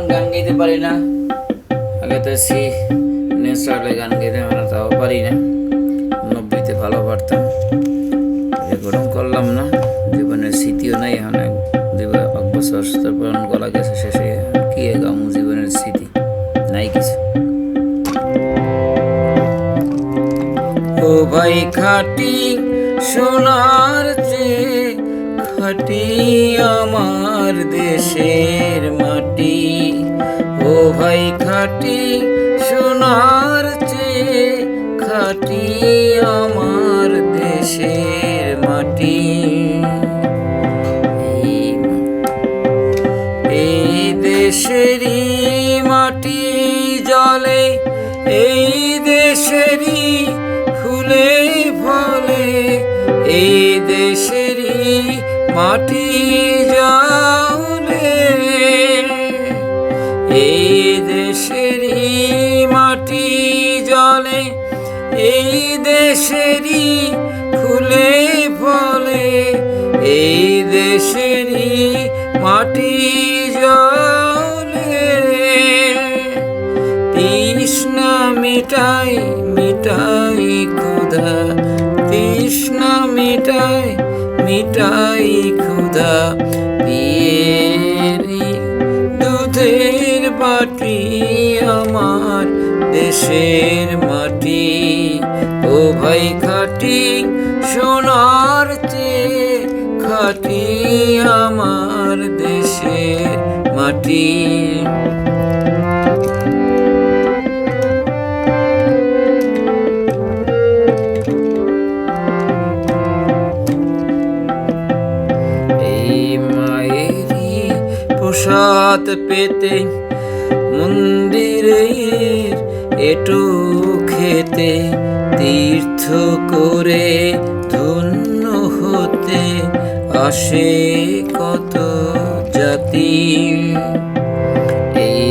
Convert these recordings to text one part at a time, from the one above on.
এখন গান গাইতে পারি না। আগে তো ন্যাচারালি গান গাইতে আমরা তাও পারি না। 90-তে ভালো পারতাম, রেকর্ডিং করলাম না। জীবনের স্মৃতিও নাই এখন। 1 বছর তারপর গলা গেছে শেষ হয়ে, কি গামু জীবনের স্মৃতি নাই কিছু। ও ভাই খাটি সোনার চেয়ে খাটি আমার দেশের মাটি। ও ভাই খাটি সোনার চেয়ে খাটি আমার দেশের মাটি। এই দেশেরই মাটি জলে, এই দেশেরই ফুলে ফলে, এই দেশেরই মাটি জলে, এই দেশেরই মাটি জলে, এই দেশেরই ফুলে ফলে, এই দেশেরই মাটি জলে। তৃষ্ণা মিটাই মিটাই ক্ষুধা, তৃষ্ণা মিটাই মিটাই ক্ষুধা, পিয়েরি দুধের বাটি আমার দেশের মাটি। ও ভাই খাটি সোনার চেয়ে খাটি আমার দেশের মাটি। প্রসাদ পেতে মন্দিরের এটু খেতে, তীর্থ করে ধন্য হতে আসে কত জাতি। এই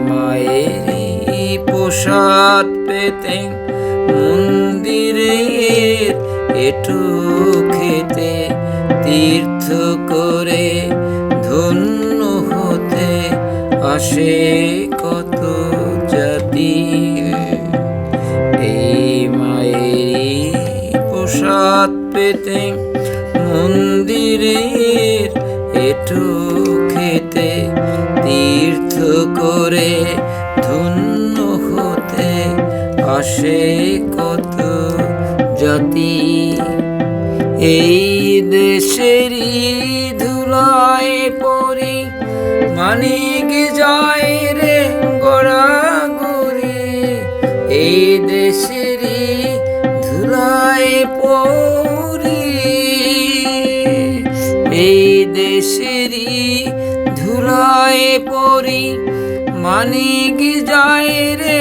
মায়েরই প্রসাদ পেতে মন্দিরের এটু খেতে, তীর্থ করে ধন্য হতে আসে কত জাতি। এই মায়েরই প্রসাদ পেতে মন্দিরের এটু খেতে, তীর্থ করে ধন্য হতে আসে কত জাতি। এই দেশেরই ধুলায় পড়ি মানিক যায় রে গড়াগড়ি, এই দেশেরই ধুলায় পড়ি, এই দেশেরই ধুলায় পড়ি মানিক যায় রে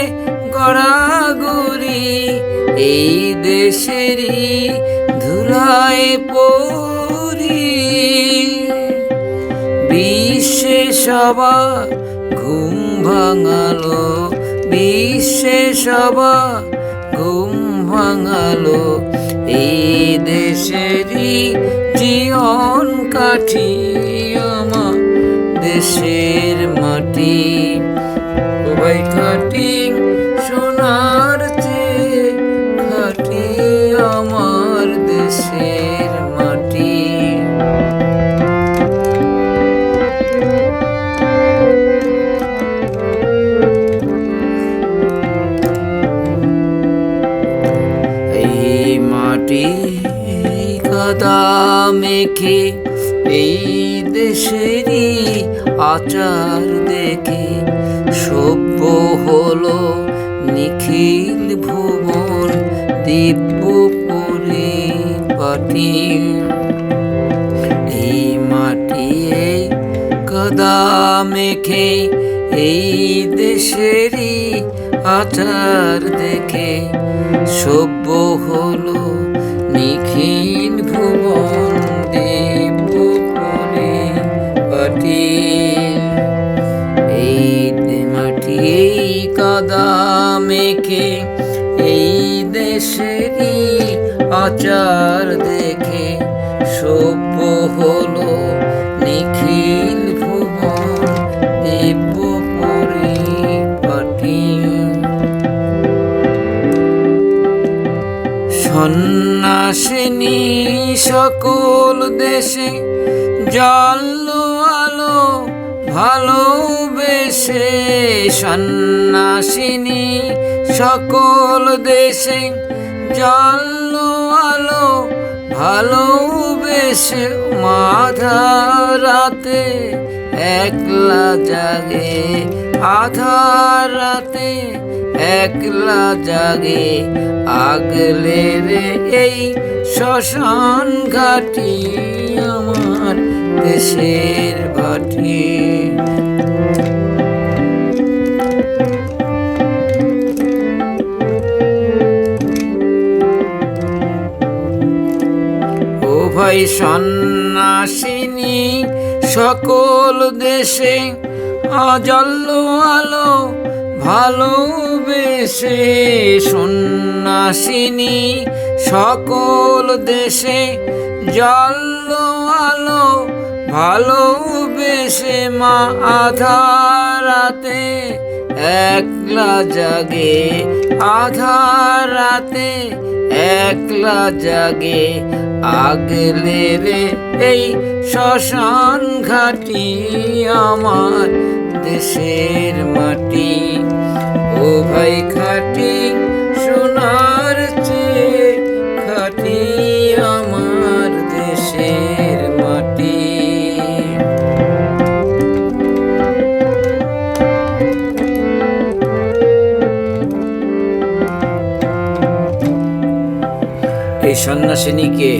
গড়াগড়ি, এই দেশেরই ধুলায় পড়ি। বিশ্বে সবার ঘুম ভাঙালো, বিশ্বে সবার ঘুম ভাঙালো, এই দেশেরই জীবন কাঠি আমার দেশের মাটি। ও ভাই খাটি সোনার চেয়ে খাটি আমার দেশের মাটি। এই মাটি কাদা মেখে এই দেশেরই আচার দেখে সভ্য হলো নিখিল ভুবন দিব্য পরিপাটি। এই মাটি কাদা মেখে এই দেশেরই আচার দেখে সভ্য হলো নিখিল ভুবন দিব্য পরিপাটি। এই মাটি কাদা মেখে এই দেশেরই আচার দেখে সভ্য হলো নিখিল ভুবন দিব্য দেশে জল আলো ভালোবেসে, সন্ন্যাসিনী সকল দেশে জল আলো ভালোবেসে, মাঝা রাতে একলা জাগে, আধা রাতে একলা জাগে, আগলে রে এই শ্মশান ঘাটি আমার দেশের ভাটি। ও ভাই সন্ন্যাসিনী সকল দেশে জল আলো ভালোবেসে, সন্ন্যাসিনী সকল দেশে জল আলো ভালোবেসে, মা আধা রাতে একলা জাগে, আধা রাতে একলা জাগে, আগলে রে এই শ্মশান ঘাটি আমার দেশের মাটি। ও ভাই খাটি সোনার চেয়ে খাটি আমার দেশের মাটি। এই সন্ন্যাসিনীকে